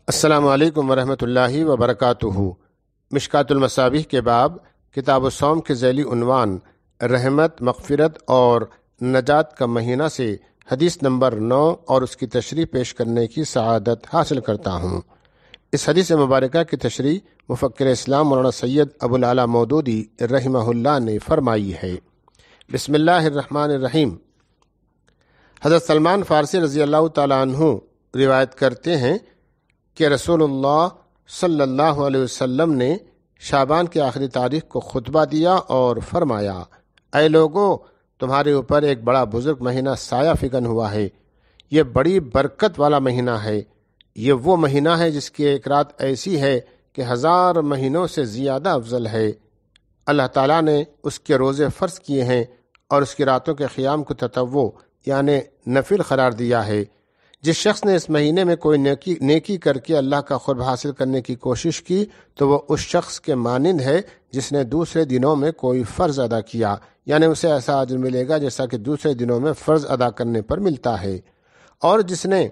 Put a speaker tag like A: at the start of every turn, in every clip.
A: السلام علیکم ورحمۃ اللہ وبرکاتہ۔ مشکات المصابیح کے باب کتاب الصوم کے ذیلی عنوان رحمت، مغفرت اور نجات کا مہینہ سے حدیث نمبر 9 اور اس کی تشریح پیش کرنے کی سعادت حاصل کرتا ہوں۔ اس حدیث مبارکہ کی تشریح مفکر اسلام مولانا سید ابو العلا مودودی رحمہ اللہ نے فرمائی ہے۔ بسم اللہ الرحمن الرحیم۔ حضرت سلمان فارسی رضی اللہ تعالیٰ عنہ روایت کرتے ہیں کہ رسول اللہ صلی اللہ علیہ وسلم نے شعبان کی آخری تاریخ کو خطبہ دیا اور فرمایا، اے لوگو، تمہارے اوپر ایک بڑا بزرگ مہینہ سایہ فکن ہوا ہے۔ یہ بڑی برکت والا مہینہ ہے۔ یہ وہ مہینہ ہے جس کی ایک رات ایسی ہے کہ 1000 مہینوں سے زیادہ افضل ہے۔ اللہ تعالیٰ نے اس کے روزے فرض کیے ہیں اور اس کی راتوں کے قیام کو تطوع یعنی نفل قرار دیا ہے۔ جس شخص نے اس مہینے میں کوئی نیکی کر کے اللہ کا قرب حاصل کرنے کی کوشش کی تو وہ اس شخص کے مانند ہے جس نے دوسرے دنوں میں کوئی فرض ادا کیا، یعنی اسے ایسا اجر ملے گا جیسا کہ دوسرے دنوں میں فرض ادا کرنے پر ملتا ہے۔ اور جس نے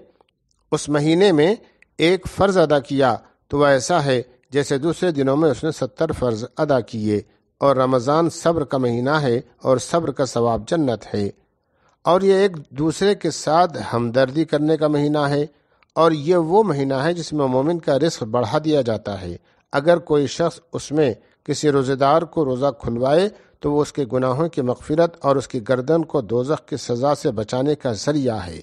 A: اس مہینے میں ایک فرض ادا کیا تو وہ ایسا ہے جیسے دوسرے دنوں میں اس نے 70 فرض ادا کیے۔ اور رمضان صبر کا مہینہ ہے اور صبر کا ثواب جنت ہے۔ اور یہ ایک دوسرے کے ساتھ ہمدردی کرنے کا مہینہ ہے، اور یہ وہ مہینہ ہے جس میں مومن کا رزق بڑھا دیا جاتا ہے۔ اگر کوئی شخص اس میں کسی روزے دار کو روزہ کھلوائے تو وہ اس کے گناہوں کی مغفرت اور اس کی گردن کو دوزخ کی سزا سے بچانے کا ذریعہ ہے،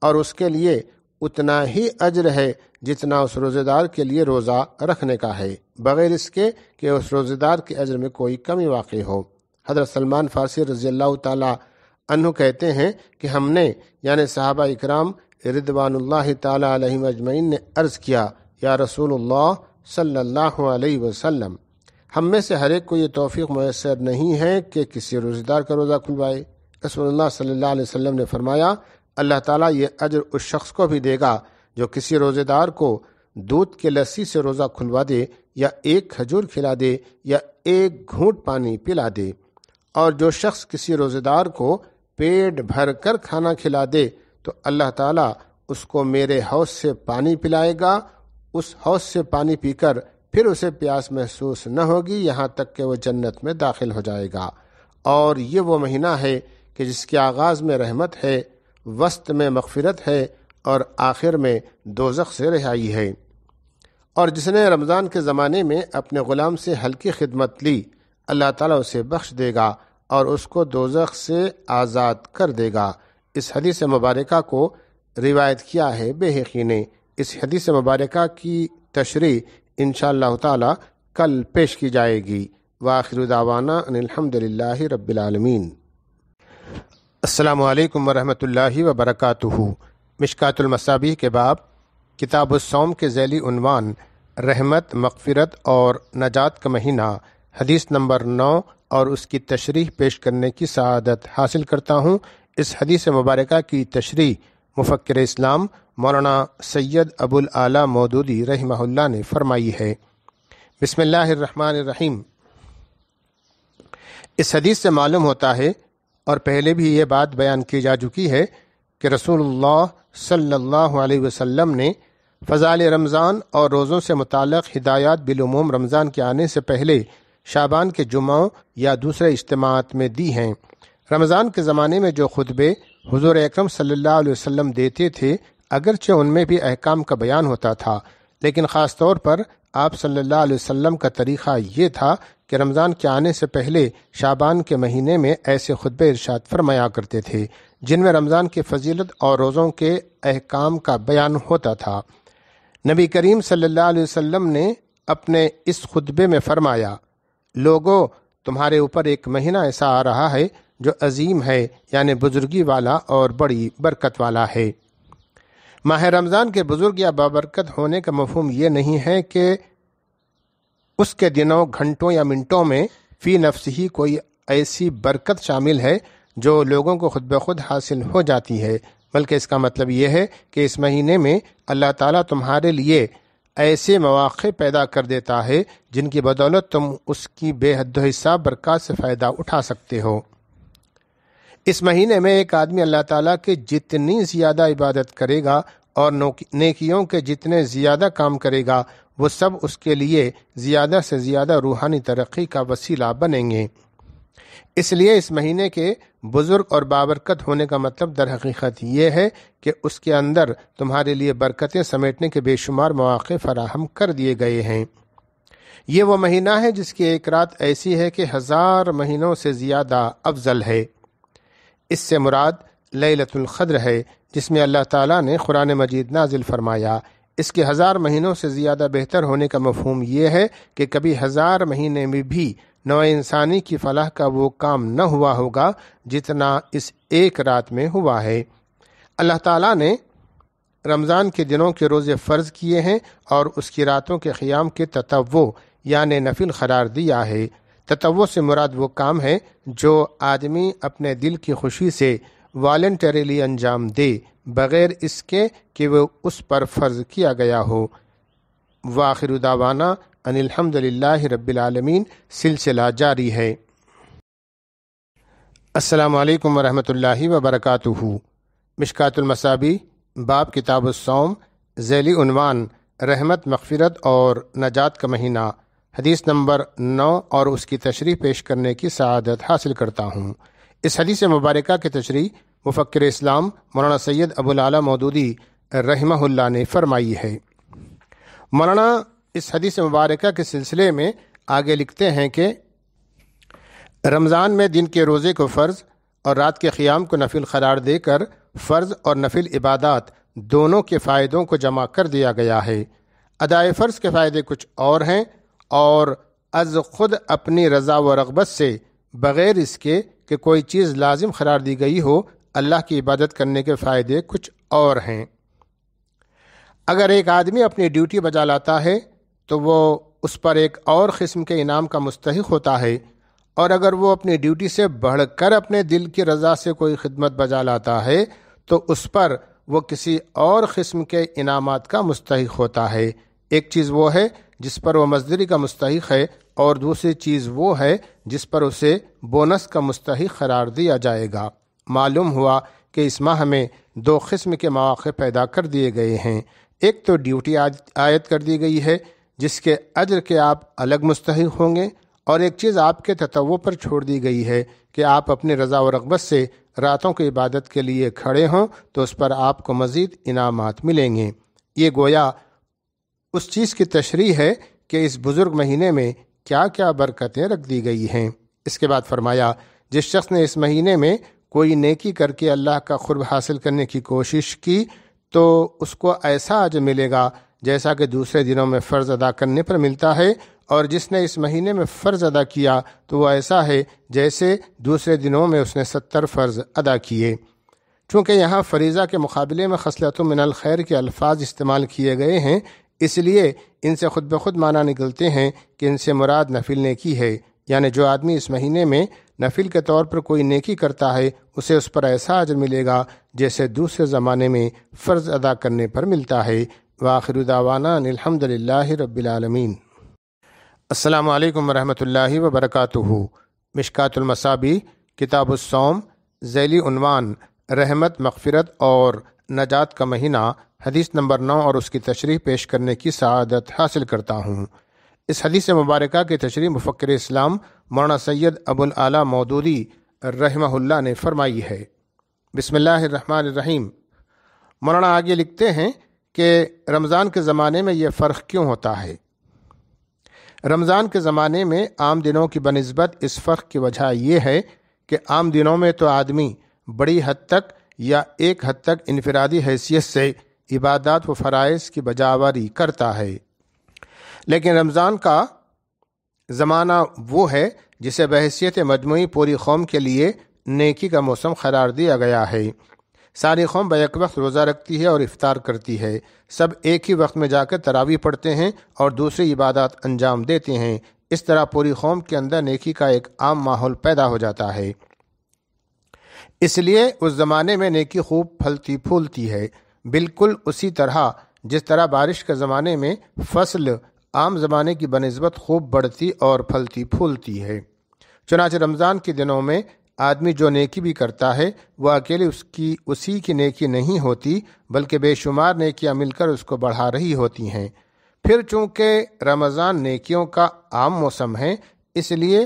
A: اور اس کے لیے اتنا ہی اجر ہے جتنا اس روزے دار کے لیے روزہ رکھنے کا ہے، بغیر اس کے کہ اس روزے دار کے اجر میں کوئی کمی واقع ہو۔ حضرت سلمان فارسی رضی اللہ تعالی عنہ کہتے ہیں کہ ہم نے یعنی صحابہ اکرام رضوان اللہ تعالی علیہم اجمعین نے عرض کیا، یا رسول اللہ صلی اللہ علیہ وسلم، ہم میں سے ہر ایک کو یہ توفیق میسر نہیں ہے کہ کسی روزے دار کا روزہ کھلوائے۔ رسول اللہ صلی اللہ علیہ وسلم نے فرمایا، اللہ تعالیٰ یہ اجر اس شخص کو بھی دے گا جو کسی روزے دار کو دودھ کے لسی سے روزہ کھلوا دے، یا ایک کھجور کھلا دے، یا ایک گھونٹ پانی پلا دے۔ اور جو شخص کسی روزے دار کو پیٹ بھر کر کھانا کھلا دے تو اللہ تعالیٰ اس کو میرے حوض سے پانی پلائے گا، اس حوض سے پانی پی کر پھر اسے پیاس محسوس نہ ہوگی یہاں تک کہ وہ جنت میں داخل ہو جائے گا۔ اور یہ وہ مہینہ ہے کہ جس کے آغاز میں رحمت ہے، وسط میں مغفرت ہے اور آخر میں دوزخ سے رہائی ہے۔ اور جس نے رمضان کے زمانے میں اپنے غلام سے ہلکی خدمت لی، اللہ تعالیٰ اسے بخش دے گا اور اس کو دوزخ سے آزاد کر دے گا۔ اس حدیث مبارکہ کو روایت کیا ہے بیہقی نے۔ اس حدیث مبارکہ کی تشریح انشاءاللہ تعالی کل پیش کی جائے گی۔ وآخر دعوانا ان الحمدللہ رب العالمین۔ السلام علیکم ورحمۃ اللہ وبرکاتہ۔ مشکات المصابیح کے باب کتاب الصوم کے ذیلی عنوان رحمت، مغفرت اور نجات کا مہینہ حدیث نمبر 9 اور اس کی تشریح پیش کرنے کی سعادت حاصل کرتا ہوں۔ اس حدیث مبارکہ کی تشریح مفکر اسلام مولانا سید ابو العلا مودودی رحمہ اللہ نے فرمائی ہے۔ بسم اللہ الرحمن الرحیم۔ اس حدیث سے معلوم ہوتا ہے، اور پہلے بھی یہ بات بیان کی جا چکی ہے، کہ رسول اللہ صلی اللہ علیہ وسلم نے فضائل رمضان اور روزوں سے متعلق ہدایات بالعموم رمضان کے آنے سے پہلے شعبان کے جمعوں یا دوسرے اجتماعات میں دی ہیں۔ رمضان کے زمانے میں جو خطبے حضور اکرم صلی اللہ علیہ وسلم دیتے تھے، اگرچہ ان میں بھی احکام کا بیان ہوتا تھا، لیکن خاص طور پر آپ صلی اللہ علیہ وسلم کا طریقہ یہ تھا کہ رمضان کے آنے سے پہلے شعبان کے مہینے میں ایسے خطبے ارشاد فرمایا کرتے تھے جن میں رمضان کی فضیلت اور روزوں کے احکام کا بیان ہوتا تھا۔ نبی کریم صلی اللہ علیہ وسلم نے اپنے اس خطبے میں فرمایا، لوگو، تمہارے اوپر ایک مہینہ ایسا آ رہا ہے جو عظیم ہے، یعنی بزرگی والا اور بڑی برکت والا ہے۔ ماہ رمضان کے بزرگ یا بابرکت ہونے کا مفہوم یہ نہیں ہے کہ اس کے دنوں، گھنٹوں یا منٹوں میں فی نفس ہی کوئی ایسی برکت شامل ہے جو لوگوں کو خود بخود حاصل ہو جاتی ہے، بلکہ اس کا مطلب یہ ہے کہ اس مہینے میں اللہ تعالیٰ تمہارے لیے ایسے مواقع پیدا کر دیتا ہے جن کی بدولت تم اس کی بے حد و حساب برکات سے فائدہ اٹھا سکتے ہو۔ اس مہینے میں ایک آدمی اللہ تعالیٰ کی جتنی زیادہ عبادت کرے گا اور نیکیوں کے جتنے زیادہ کام کرے گا وہ سب اس کے لیے زیادہ سے زیادہ روحانی ترقی کا وسیلہ بنیں گے۔ اس لیے اس مہینے کے بزرگ اور بابرکت ہونے کا مطلب در حقیقت یہ ہے کہ اس کے اندر تمہارے لیے برکتیں سمیٹنے کے بے شمار مواقع فراہم کر دیے گئے ہیں۔ یہ وہ مہینہ ہے جس کی ایک رات ایسی ہے کہ 1000 مہینوں سے زیادہ افضل ہے۔ اس سے مراد لیلۃ القدر ہے جس میں اللہ تعالیٰ نے قرآن مجید نازل فرمایا۔ اس کے 1000 مہینوں سے زیادہ بہتر ہونے کا مفہوم یہ ہے کہ کبھی 1000 مہینے میں بھی نوع انسانی کی فلاح کا وہ کام نہ ہوا ہوگا جتنا اس ایک رات میں ہوا ہے۔ اللہ تعالیٰ نے رمضان کے دنوں کے روزے فرض کیے ہیں اور اس کی راتوں کے قیام کے تطوع یعنی نفل قرار دیا ہے۔ تطوع سے مراد وہ کام ہے جو آدمی اپنے دل کی خوشی سے والنٹریلی انجام دے بغیر اس کے کہ وہ اس پر فرض کیا گیا ہو۔ وآخر دعوانا ان الحمد للہ رب العالمین سلسلہ جاری ہے۔ السلام علیکم ورحمۃ اللہ وبرکاتہ۔ مشکات المصابیح باب کتاب الصوم، ذیلی عنوان رحمت، مغفرت اور نجات کا مہینہ، حدیث نمبر 9 اور اس کی تشریح پیش کرنے کی سعادت حاصل کرتا ہوں۔ اس حدیث مبارکہ کی تشریح مفکر اسلام مولانا سید ابو العلا مودودی رحمہ اللہ نے فرمائی ہے۔ مولانا اس حدیث مبارکہ کے سلسلے میں آگے لکھتے ہیں کہ رمضان میں دن کے روزے کو فرض اور رات کے قیام کو نفل قرار دے کر فرض اور نفل عبادات دونوں کے فائدوں کو جمع کر دیا گیا ہے۔ ادائے فرض کے فائدے کچھ اور ہیں اور از خود اپنی رضا و رغبت سے بغیر اس کے کہ کوئی چیز لازم قرار دی گئی ہو اللہ کی عبادت کرنے کے فائدے کچھ اور ہیں۔ اگر ایک آدمی اپنی ڈیوٹی بجا لاتا ہے تو وہ اس پر ایک اور قسم کے انعام کا مستحق ہوتا ہے، اور اگر وہ اپنی ڈیوٹی سے بڑھ کر اپنے دل کی رضا سے کوئی خدمت بجا لاتا ہے تو اس پر وہ کسی اور قسم کے انعامات کا مستحق ہوتا ہے۔ ایک چیز وہ ہے جس پر وہ مزدوری کا مستحق ہے اور دوسری چیز وہ ہے جس پر اسے بونس کا مستحق قرار دیا جائے گا۔ معلوم ہوا کہ اس ماہ میں 2 قسم کے مواقع پیدا کر دیے گئے ہیں۔ ایک تو ڈیوٹی عائد کر دی گئی ہے جس کے اجر کے آپ الگ مستحق ہوں گے، اور ایک چیز آپ کے تطوع پر چھوڑ دی گئی ہے کہ آپ اپنی رضا و رغبت سے راتوں کی عبادت کے لیے کھڑے ہوں تو اس پر آپ کو مزید انعامات ملیں گے۔ یہ گویا اس چیز کی تشریح ہے کہ اس بزرگ مہینے میں کیا کیا برکتیں رکھ دی گئی ہیں۔ اس کے بعد فرمایا، جس شخص نے اس مہینے میں کوئی نیکی کر کے اللہ کا قرب حاصل کرنے کی کوشش کی تو اس کو ایسا اجر ملے گا جیسا کہ دوسرے دنوں میں فرض ادا کرنے پر ملتا ہے، اور جس نے اس مہینے میں فرض ادا کیا تو وہ ایسا ہے جیسے دوسرے دنوں میں اس نے 70 فرض ادا کیے۔ چونکہ یہاں فریضہ کے مقابلے میں خصلۃ من الخیر کے الفاظ استعمال کیے گئے ہیں، اس لیے ان سے خود بخود معنی نکلتے ہیں کہ ان سے مراد نفل نیکی ہے، یعنی جو آدمی اس مہینے میں نفل کے طور پر کوئی نیکی کرتا ہے اسے اس پر ایسا اجر ملے گا جیسے دوسرے زمانے میں فرض ادا کرنے پر ملتا ہے۔ وآخر دعوانا ان الحمد للہ رب العالمین۔ السلام علیکم ورحمۃ اللہ وبرکاتہ۔ مشکات المصابیح کتاب الصوم، ذیلی عنوان رحمت، مغفرت اور نجات کا مہینہ، حدیث نمبر 9 اور اس کی تشریح پیش کرنے کی سعادت حاصل کرتا ہوں۔ اس حدیث مبارکہ کی تشریح مفکر اسلام مولانا سید ابو العلا مودودی رحمہ اللہ نے فرمائی ہے۔ بسم اللہ الرحمن الرحیم۔ مولانا آگے لکھتے ہیں کہ رمضان کے زمانے میں یہ فرق کیوں ہوتا ہے؟ رمضان کے زمانے میں عام دنوں کی بنسبت اس فرق کی وجہ یہ ہے کہ عام دنوں میں تو آدمی بڑی حد تک یا ایک حد تک انفرادی حیثیت سے عبادات و فرائض کی بجاوری کرتا ہے، لیکن رمضان کا زمانہ وہ ہے جسے بحیثیت مجموعی پوری قوم کے لیے نیکی کا موسم قرار دیا گیا ہے۔ ساری قوم بیک وقت روزہ رکھتی ہے اور افطار کرتی ہے، سب ایک ہی وقت میں جا کر تراویح پڑھتے ہیں اور دوسری عبادات انجام دیتے ہیں۔ اس طرح پوری قوم کے اندر نیکی کا ایک عام ماحول پیدا ہو جاتا ہے۔ اس لیے اس زمانے میں نیکی خوب پھلتی پھولتی ہے، بالکل اسی طرح جس طرح بارش کے زمانے میں فصل عام زمانے کی بنسبت خوب بڑھتی اور پھلتی پھولتی ہے۔ چنانچہ رمضان کے دنوں میں آدمی جو نیکی بھی کرتا ہے وہ اکیلے اسی کی نیکی نہیں ہوتی، بلکہ بے شمار نیکیاں مل کر اس کو بڑھا رہی ہوتی ہیں۔ پھر چونکہ رمضان نیکیوں کا عام موسم ہے، اس لیے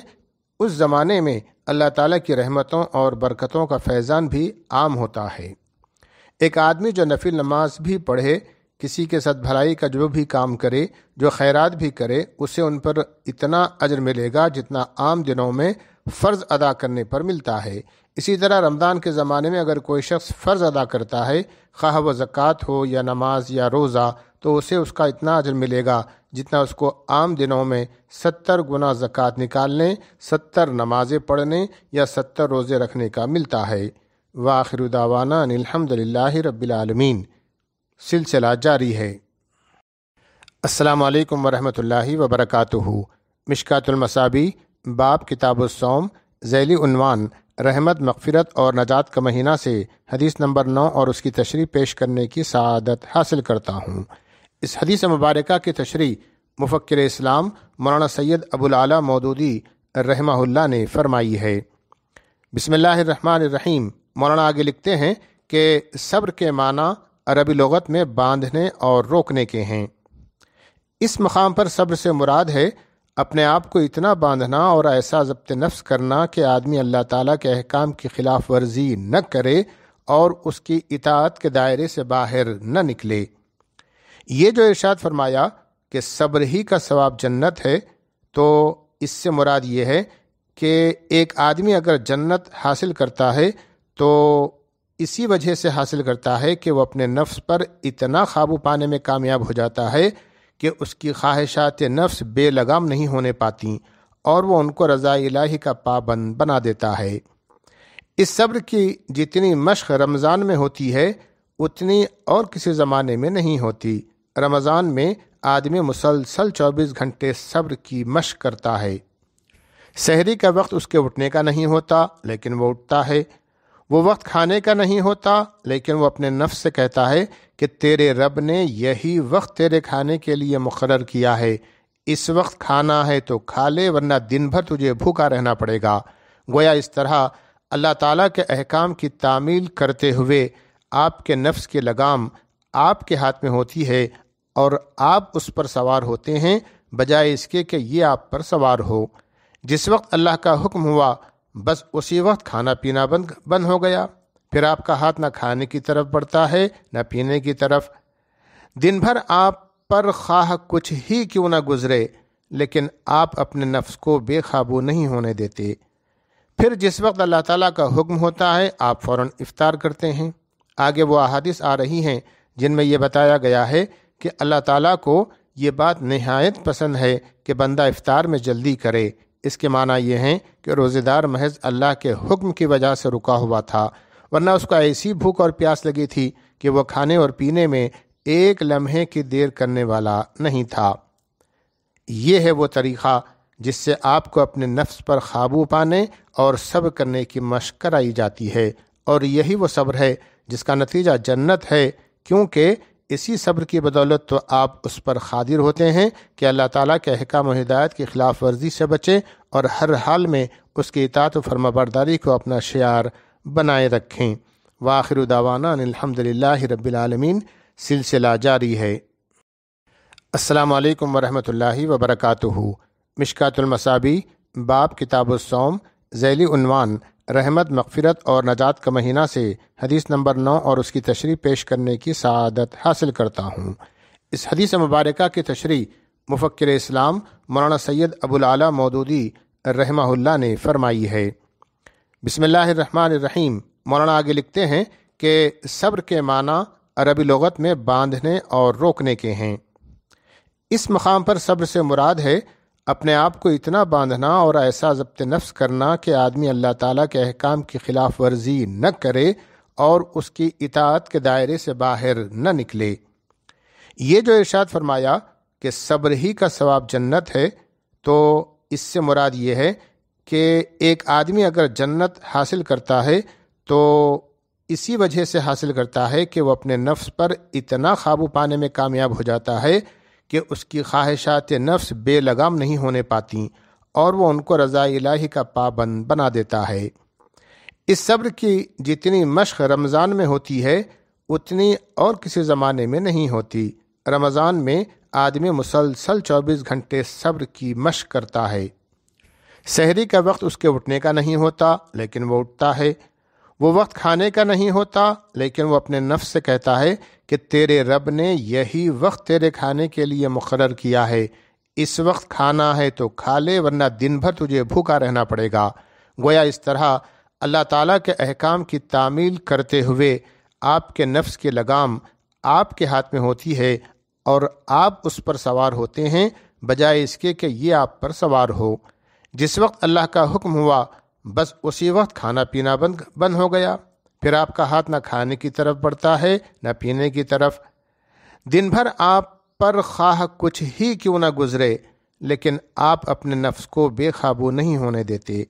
A: اس زمانے میں اللہ تعالیٰ کی رحمتوں اور برکتوں کا فیضان بھی عام ہوتا ہے۔ ایک آدمی جو نفل نماز بھی پڑھے، کسی کے ساتھ بھلائی کا جو بھی کام کرے، جو خیرات بھی کرے، اسے ان پر اتنا اجر ملے گا جتنا عام دنوں میں فرض ادا کرنے پر ملتا ہے۔ اسی طرح رمضان کے زمانے میں اگر کوئی شخص فرض ادا کرتا ہے، خواہ وہ زکوٰۃ ہو یا نماز یا روزہ، تو اسے اس کا اتنا اجر ملے گا جتنا اس کو عام دنوں میں 70 گنا زکوٰۃ نکالنے، 70 نمازیں پڑھنے یا 70 روزے رکھنے کا ملتا ہے۔ وآخر دعوانا ان الحمد للہ رب العالمین۔ سلسلہ جاری ہے۔ السلام علیکم ورحمۃ اللہ وبرکاتہ۔ مشکات المصابیح، باب کتاب الصوم، ذیلی عنوان رحمت، مغفرت اور نجات کا مہینہ سے حدیث نمبر 9 اور اس کی تشریح پیش کرنے کی سعادت حاصل کرتا ہوں۔ اس حدیث مبارکہ کی تشریح مفکر اسلام مولانا سید ابو العلا مودودی رحمہ اللہ نے فرمائی ہے۔ بسم اللہ الرحمن الرحیم۔ مولانا آگے لکھتے ہیں کہ صبر کے معنی عربی لغت میں باندھنے اور روکنے کے ہیں۔ اس مقام پر صبر سے مراد ہے اپنے آپ کو اتنا باندھنا اور ایسا ضبط نفس کرنا کہ آدمی اللہ تعالیٰ کے احکام کی خلاف ورزی نہ کرے اور اس کی اطاعت کے دائرے سے باہر نہ نکلے۔ یہ جو ارشاد فرمایا کہ صبر ہی کا ثواب جنت ہے، تو اس سے مراد یہ ہے کہ ایک آدمی اگر جنت حاصل کرتا ہے تو اسی وجہ سے حاصل کرتا ہے کہ وہ اپنے نفس پر اتنا قابو پانے میں کامیاب ہو جاتا ہے کہ اس کی خواہشات نفس بے لگام نہیں ہونے پاتی اور وہ ان کو رضا الہی کا پابند بنا دیتا ہے۔ اس صبر کی جتنی مشق رمضان میں ہوتی ہے اتنی اور کسی زمانے میں نہیں ہوتی۔ رمضان میں آدمی مسلسل 24 گھنٹے صبر کی مشق کرتا ہے۔ سحری کا وقت اس کے اٹھنے کا نہیں ہوتا لیکن وہ اٹھتا ہے، وہ وقت کھانے کا نہیں ہوتا لیکن وہ اپنے نفس سے کہتا ہے کہ تیرے رب نے یہی وقت تیرے کھانے کے لیے مقرر کیا ہے، اس وقت کھانا ہے تو کھا لے ورنہ دن بھر تجھے بھوکا رہنا پڑے گا۔ گویا اس طرح اللہ تعالیٰ کے احکام کی تعمیل کرتے ہوئے آپ کے نفس کی لگام آپ کے ہاتھ میں ہوتی ہے اور آپ اس پر سوار ہوتے ہیں بجائے اس کے کہ یہ آپ پر سوار ہو۔ جس وقت اللہ کا حکم ہوا بس اسی وقت کھانا پینا بند ہو گیا، پھر آپ کا ہاتھ نہ کھانے کی طرف بڑھتا ہے نہ پینے کی طرف۔ دن بھر آپ پر خواہ کچھ ہی کیوں نہ گزرے لیکن آپ اپنے نفس کو بے قابو نہیں ہونے دیتے۔ پھر جس وقت اللہ تعالیٰ کا حکم ہوتا ہے آپ فوراً افطار کرتے ہیں۔ آگے وہ احادیث آ رہی ہیں جن میں یہ بتایا گیا ہے کہ اللہ تعالیٰ کو یہ بات نہایت پسند ہے کہ بندہ افطار میں جلدی کرے۔ اس کے معنی یہ ہیں کہ روزے دار محض اللہ کے حکم کی وجہ سے رکا ہوا تھا، ورنہ اس کو ایسی بھوک اور پیاس لگی تھی کہ وہ کھانے اور پینے میں ایک لمحے کی دیر کرنے والا نہیں تھا۔ یہ ہے وہ طریقہ جس سے آپ کو اپنے نفس پر قابو پانے اور صبر کرنے کی مشق کرائی جاتی ہے، اور یہی وہ صبر ہے جس کا نتیجہ جنت ہے، کیونکہ اسی صبر کی بدولت تو آپ اس پر قادر ہوتے ہیں کہ اللہ تعالیٰ کے احکام و ہدایت کی خلاف ورزی سے بچیں اور ہر حال میں اس کی اطاعت و فرمانبرداری کو اپنا شعار بنائے رکھیں۔ وآخر دعوانا ان الحمد للہ رب العالمین۔ سلسلہ جاری ہے۔ السلام علیکم ورحمۃ اللہ وبرکاتہ۔ مشکات المصابیح، باب کتاب الصوم، ذیلی عنوان رحمت، مغفرت اور نجات کا مہینہ سے حدیث نمبر 9 اور اس کی تشریح پیش کرنے کی سعادت حاصل کرتا ہوں۔ اس حدیث مبارکہ کی تشریح مفکر اسلام مولانا سید ابو العلا مودودی رحمہ اللہ نے فرمائی ہے۔ بسم اللہ الرحمن الرحیم۔ مولانا آگے لکھتے ہیں کہ صبر کے معنی عربی لغت میں باندھنے اور روکنے کے ہیں۔ اس مقام پر صبر سے مراد ہے اپنے آپ کو اتنا باندھنا اور ایسا ضبط نفس کرنا کہ آدمی اللہ تعالیٰ کے احکام کی خلاف ورزی نہ کرے اور اس کی اطاعت کے دائرے سے باہر نہ نکلے۔ یہ جو ارشاد فرمایا کہ صبر ہی کا ثواب جنت ہے، تو اس سے مراد یہ ہے کہ ایک آدمی اگر جنت حاصل کرتا ہے تو اسی وجہ سے حاصل کرتا ہے کہ وہ اپنے نفس پر اتنا قابو پانے میں کامیاب ہو جاتا ہے کہ اس کی خواہشات نفس بے لگام نہیں ہونے پاتی اور وہ ان کو رضا الہی کا پابند بنا دیتا ہے۔ اس صبر کی جتنی مشق رمضان میں ہوتی ہے اتنی اور کسی زمانے میں نہیں ہوتی۔ رمضان میں آدمی مسلسل 24 گھنٹے صبر کی مشق کرتا ہے۔ سحری کا وقت اس کے اٹھنے کا نہیں ہوتا لیکن وہ اٹھتا ہے۔ وہ وقت کھانے کا نہیں ہوتا لیکن وہ اپنے نفس سے کہتا ہے کہ تیرے رب نے یہی وقت تیرے کھانے کے لیے مقرر کیا ہے، اس وقت کھانا ہے تو کھا لے ورنہ دن بھر تجھے بھوکا رہنا پڑے گا۔ گویا اس طرح اللہ تعالیٰ کے احکام کی تعمیل کرتے ہوئے آپ کے نفس کی لگام آپ کے ہاتھ میں ہوتی ہے اور آپ اس پر سوار ہوتے ہیں بجائے اس کے کہ یہ آپ پر سوار ہو۔ جس وقت اللہ کا حکم ہوا بس اسی وقت کھانا پینا بند ہو گیا، پھر آپ کا ہاتھ نہ کھانے کی طرف بڑھتا ہے نہ پینے کی طرف۔ دن بھر آپ پر خواہ کچھ ہی کیوں نہ گزرے لیکن آپ اپنے نفس کو بے قابو نہیں ہونے دیتے۔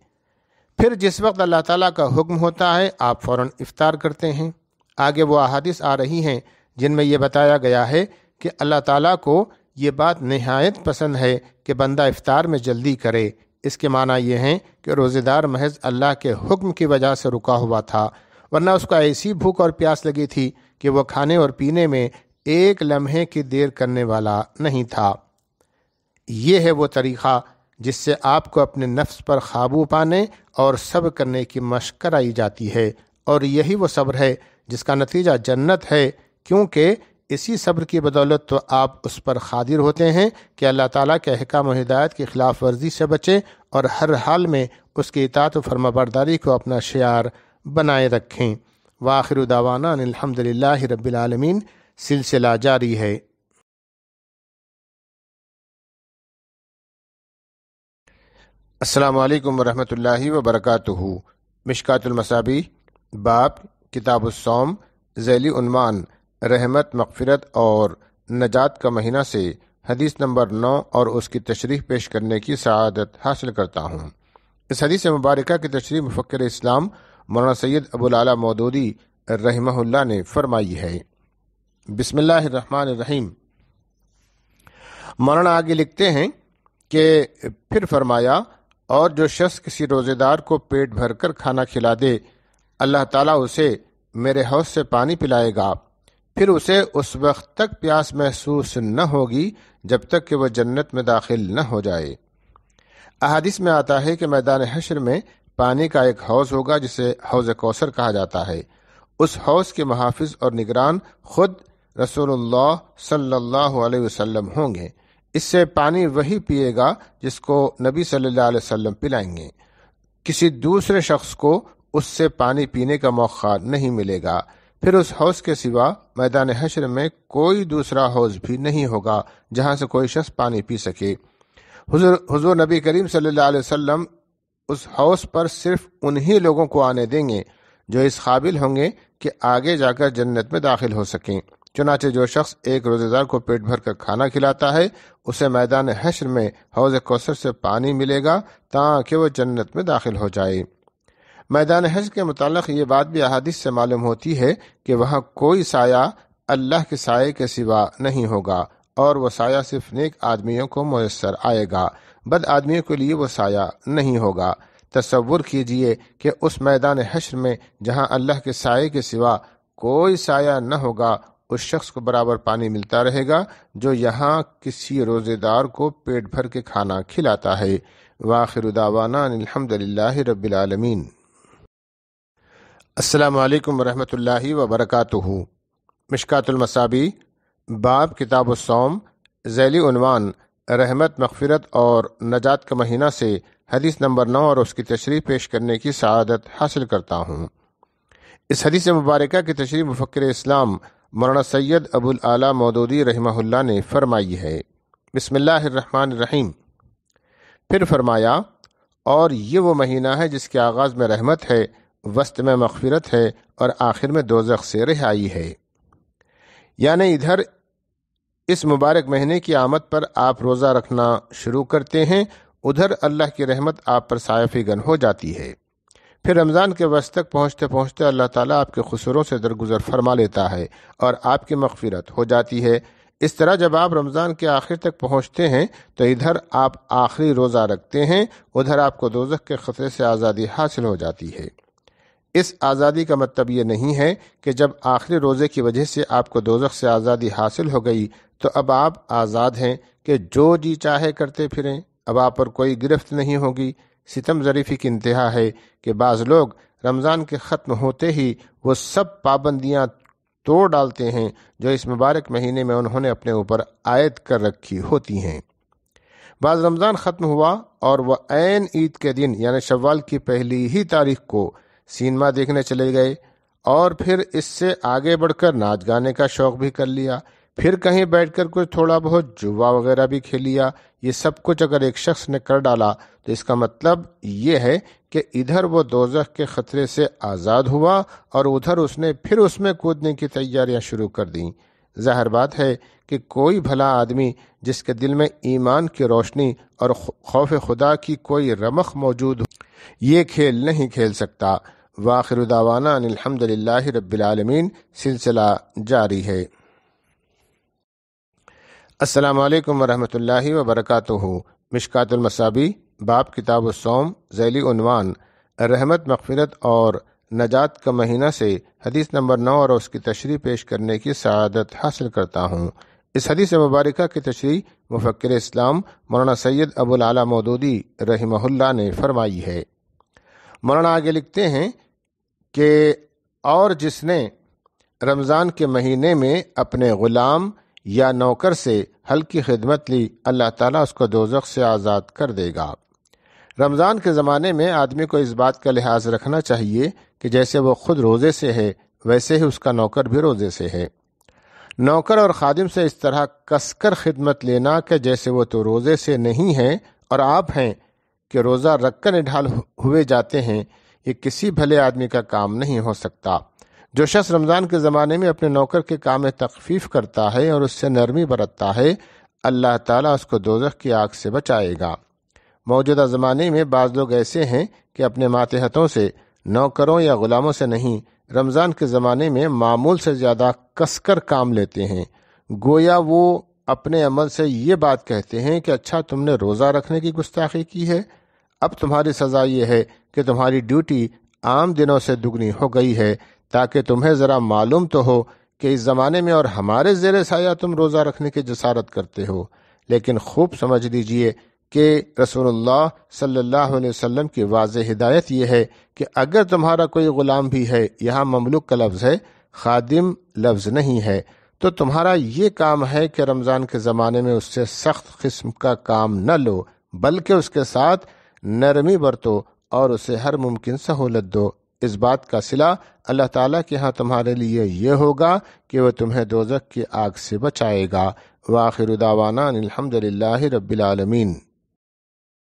A: پھر جس وقت اللہ تعالیٰ کا حکم ہوتا ہے آپ فوراً افطار کرتے ہیں۔ آگے وہ احادیث آ رہی ہیں جن میں یہ بتایا گیا ہے کہ اللہ تعالیٰ کو یہ بات نہایت پسند ہے کہ بندہ افطار میں جلدی کرے۔ اس کے معنی یہ ہیں کہ روزے دار محض اللہ کے حکم کی وجہ سے رکا ہوا تھا، ورنہ اس کو ایسی بھوک اور پیاس لگی تھی کہ وہ کھانے اور پینے میں ایک لمحے کی دیر کرنے والا نہیں تھا۔ یہ ہے وہ طریقہ جس سے آپ کو اپنے نفس پر قابو پانے اور صبر کرنے کی مشق کرائی جاتی ہے، اور یہی وہ صبر ہے جس کا نتیجہ جنت ہے، کیونکہ اسی صبر کی بدولت تو آپ اس پر قادر ہوتے ہیں کہ اللہ تعالیٰ کے احکام و ہدایت کی خلاف ورزی سے بچیں اور ہر حال میں اس کی اطاعت و فرمانبرداری کو اپنا شعار بنائے رکھیں۔ وآخر دعوانا ان الحمدللہ رب العالمین۔ سلسلہ جاری ہے۔ السلام علیکم ورحمۃ اللہ وبرکاتہ۔ مشکات المصابیح باب کتاب الصوم، ذیلی عنوان رحمت، مغفرت اور نجات کا مہینہ سے حدیث نمبر 9 اور اس کی تشریح پیش کرنے کی سعادت حاصل کرتا ہوں۔ اس حدیث مبارکہ کی تشریح مفکر اسلام مولانا سید ابو العلا مودودی رحمہ اللہ نے فرمائی ہے۔ بسم اللہ الرحمن الرحیم۔ مولانا آگے لکھتے ہیں کہ پھر فرمایا، اور جو شخص کسی روزے دار کو پیٹ بھر کر کھانا کھلا دے اللہ تعالیٰ اسے میرے حوض سے پانی پلائے گا، پھر اسے اس وقت تک پیاس محسوس نہ ہوگی جب تک کہ وہ جنت میں داخل نہ ہو جائے۔ احادیث میں آتا ہے کہ میدان حشر میں پانی کا ایک حوض ہوگا جسے حوض کوثر کہا جاتا ہے۔ اس حوض کے محافظ اور نگران خود رسول اللہ صلی اللہ علیہ وسلم ہوں گے۔ اس سے پانی وہی پیے گا جس کو نبی صلی اللہ علیہ وسلم پلائیں گے۔ کسی دوسرے شخص کو اس سے پانی پینے کا موقع نہیں ملے گا۔ پھر اس حوض کے سوا میدان حشر میں کوئی دوسرا حوض بھی نہیں ہوگا جہاں سے کوئی شخص پانی پی سکے۔ حضور نبی کریم صلی اللہ علیہ وسلم اس حوض پر صرف انہی لوگوں کو آنے دیں گے جو اس قابل ہوں گے کہ آگے جا کر جنت میں داخل ہو سکیں۔ چنانچہ جو شخص ایک روزے دار کو پیٹ بھر کر کھانا کھلاتا ہے اسے میدان حشر میں حوض کوثر سے پانی ملے گا تاکہ وہ جنت میں داخل ہو جائے۔ میدان حشر کے متعلق یہ بات بھی احادیث سے معلوم ہوتی ہے کہ وہاں کوئی سایہ اللہ کے سائے کے سوا نہیں ہوگا، اور وہ سایہ صرف نیک آدمیوں کو میسر آئے گا، بد آدمیوں کے لیے وہ سایہ نہیں ہوگا۔ تصور کیجئے کہ اس میدان حشر میں جہاں اللہ کے سائے کے سوا کوئی سایہ نہ ہوگا اس شخص کو برابر پانی ملتا رہے گا جو یہاں کسی روزے دار کو پیٹ بھر کے کھانا کھلاتا ہے۔ وآخر دعوانا ان الحمدللہ رب العالمین۔ السلام علیکم ورحمۃ اللہ وبرکاتہ۔ مشکات المصابیح باب کتاب الصوم، ذیلی عنوان رحمت، مغفرت اور نجات کا مہینہ سے حدیث نمبر 9 اور اس کی تشریح پیش کرنے کی سعادت حاصل کرتا ہوں۔ اس حدیث مبارکہ کی تشریح مفکر اسلام مولانا سید ابو العلا مودودی رحمہ اللہ نے فرمائی ہے۔ بسم اللہ الرحمن الرحیم۔ پھر فرمایا، اور یہ وہ مہینہ ہے جس کے آغاز میں رحمت ہے، وسط میں مغفرت ہے اور آخر میں دوزخ سے رہائی ہے۔ یعنی ادھر اس مبارک مہینے کی آمد پر آپ روزہ رکھنا شروع کرتے ہیں، ادھر اللہ کی رحمت آپ پر سایہ فگن ہو جاتی ہے۔ پھر رمضان کے وسط تک پہنچتے پہنچتے اللہ تعالیٰ آپ کے قصوروں سے درگزر فرما لیتا ہے اور آپ کی مغفرت ہو جاتی ہے۔ اس طرح جب آپ رمضان کے آخر تک پہنچتے ہیں تو ادھر آپ آخری روزہ رکھتے ہیں، ادھر آپ کو دوزخ کے خطرے سے آزادی حاصل ہو جاتی ہے۔ اس آزادی کا مطلب یہ نہیں ہے کہ جب آخری روزے کی وجہ سے آپ کو دوزخ سے آزادی حاصل ہو گئی تو اب آپ آزاد ہیں کہ جو جی چاہے کرتے پھریں، اب آپ پر کوئی گرفت نہیں ہوگی۔ ستم ظریفی کی انتہا ہے کہ بعض لوگ رمضان کے ختم ہوتے ہی وہ سب پابندیاں توڑ ڈالتے ہیں جو اس مبارک مہینے میں انہوں نے اپنے اوپر عائد کر رکھی ہوتی ہیں۔ بعض رمضان ختم ہوا اور وہ عین عید کے دن یعنی شوال کی پہلی ہی تاریخ کو سینما دیکھنے چلے گئے، اور پھر اس سے آگے بڑھ کر ناچ گانے کا شوق بھی کر لیا، پھر کہیں بیٹھ کر کچھ تھوڑا بہت جوا وغیرہ بھی کھیل لیا۔ یہ سب کچھ اگر ایک شخص نے کر ڈالا تو اس کا مطلب یہ ہے کہ ادھر وہ دوزخ کے خطرے سے آزاد ہوا اور ادھر اس نے پھر اس میں کودنے کی تیاریاں شروع کر دیں۔ ظاہر بات ہے کہ کوئی بھلا آدمی جس کے دل میں ایمان کی روشنی اور خوف خدا کی کوئی رمق موجود ہو یہ کھیل نہیں کھیل سکتا۔ وآخر دعوانا ان الحمد للہ رب العالمین سلسلہ جاری ہے۔ السلام علیکم ورحمۃ اللہ وبرکاتہ۔ مشکات المصابیح باب کتاب الصوم ذیلی عنوان رحمت مغفرت اور نجات کا مہینہ سے حدیث نمبر 9 اور اس کی تشریح پیش کرنے کی سعادت حاصل کرتا ہوں۔ اس حدیث مبارکہ کی تشریح مفکر اسلام مولانا سید ابو العلا مودودی رحمہ اللہ نے فرمائی ہے۔ مولانا آگے لکھتے ہیں کہ اور جس نے رمضان کے مہینے میں اپنے غلام یا نوکر سے ہلکی خدمت لی اللہ تعالیٰ اس کو دوزخ سے آزاد کر دے گا۔ رمضان کے زمانے میں آدمی کو اس بات کا لحاظ رکھنا چاہیے کہ جیسے وہ خود روزے سے ہے ویسے ہی اس کا نوکر بھی روزے سے ہے۔ نوکر اور خادم سے اس طرح کس کر خدمت لینا کہ جیسے وہ تو روزے سے نہیں ہیں اور آپ ہیں کہ روزہ رکھ کر نڈھال ہوئے جاتے ہیں، یہ کسی بھلے آدمی کا کام نہیں ہو سکتا۔ جو شخص رمضان کے زمانے میں اپنے نوکر کے کام میں تخفیف کرتا ہے اور اس سے نرمی برتتا ہے اللہ تعالیٰ اس کو دوزخ کی آگ سے بچائے گا۔ موجودہ زمانے میں بعض لوگ ایسے ہیں کہ اپنے ماتحتوں سے نوکروں یا غلاموں سے نہیں رمضان کے زمانے میں معمول سے زیادہ کس کر کام لیتے ہیں، گویا وہ اپنے عمل سے یہ بات کہتے ہیں کہ اچھا تم نے روزہ رکھنے کی گستاخی کی ہے، اب تمہاری سزا یہ ہے کہ تمہاری ڈیوٹی عام دنوں سے دگنی ہو گئی ہے تاکہ تمہیں ذرا معلوم تو ہو کہ اس زمانے میں اور ہمارے زیر سایہ تم روزہ رکھنے کی جسارت کرتے ہو۔ لیکن خوب سمجھ لیجئے کہ رسول اللہ صلی اللہ علیہ وسلم کی واضح ہدایت یہ ہے کہ اگر تمہارا کوئی غلام بھی ہے، یہاں مملوک کا لفظ ہے، خادم لفظ نہیں ہے، تو تمہارا یہ کام ہے کہ رمضان کے زمانے میں اس سے سخت قسم کا کام نہ لو بلکہ اس کے ساتھ نرمی برتو اور اسے ہر ممکن سہولت دو۔ اس بات کا صلہ اللہ تعالیٰ کے ہاں تمہارے لیے یہ ہوگا کہ وہ تمہیں دوزخ کی آگ سے بچائے گا۔ وآخر دعوانا ان الحمد للہ رب العالمین۔